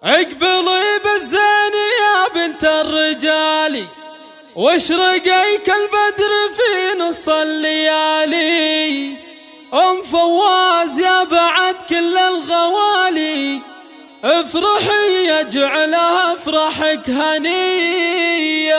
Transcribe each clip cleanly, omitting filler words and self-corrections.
اقبلي بالزين يا بنت الرجال، واشرقي كالبدر في نص الليالي. ام فواز يا بعد كل الغوالي، افرحي يجعلها افرحك هنية.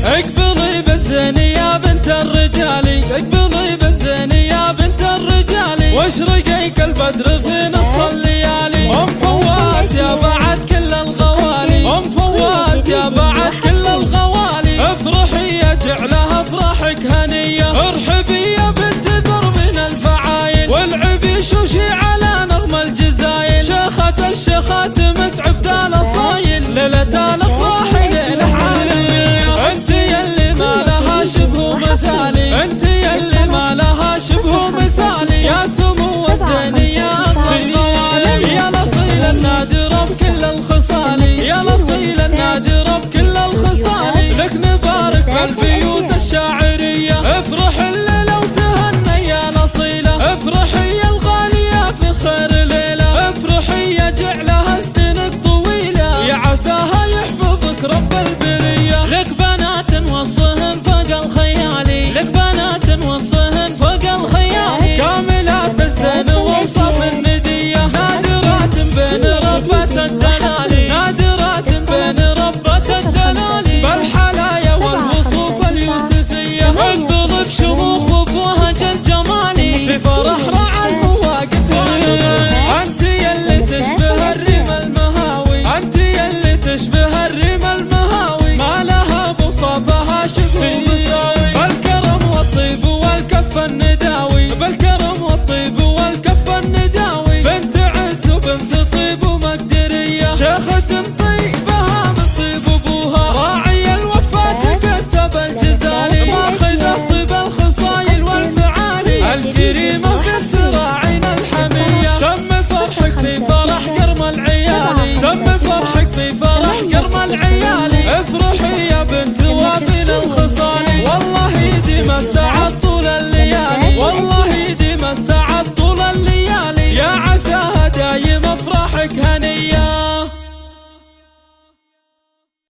اقبلي بالزين يا بنت الرجال، اقبلي بالزين يا بنت الرجال، واشرقي كالبدر في نص الليالي. ام فواز يا بعد كل الغوالي، ام فواز يا بعد كل الغوالي، افرحي يجعلها افرحك هنية. ارحبي يا بنت دربنا الفعايل، والعبي شوشي على نغم الجزايل. شيخة الشيخات متعبت الاصايل، ليلة الافراح ليلة عالمية. انت يلي ما لها شبه مثالي، انت يلي ما لها شبه مثالي. يا سمو الزين يا الغوالي، يا نصيل النادرة بكل الخصال، يا نصيل النادرة بكل الخصال. لك نبارك بالبيوت الشاعرية، افرح الليلة وتهني يا نصيلة. افرحي يا الغالية في خير ليلة، افرحي يجعلها سنينك طويلة، يا عساها يحفظك رب البرية. لك بنات وصفهن فوق الخيالي، لك بنات وصفهن فوق الخيالي. كاملات الزين ووصف الندية، نادرات بين ربة الدلالي، نادرات بين ربة الدلالي. بالحلايا والوصوف اليوسفية، اقبض بشموخ وبوهج الجمالي، في فرح رعى المواقف والنظر. انت يلي تشبه الريم المهاوي، انت يلي تشبه الريم المهاوي. ما لها بوصافها شبه مساوي، بالكرم والطيب والكف النداوي، بالكرم والطيب والكف النداوي. بنت عز وبنت طيب ومقدرية، شيخة طيبها من طيب ابوها. راعي الوفاة كسب الجزالي، ماخذ طيب الخصايل والفعالي. الكريمة بسراعنا الحمية، تم فرحك في فرح كرم العيالي، تم فرحك في فرح كرم العيالي. افرحي يا بنت وافين الخصالي، والله يديم السعد طول الليل.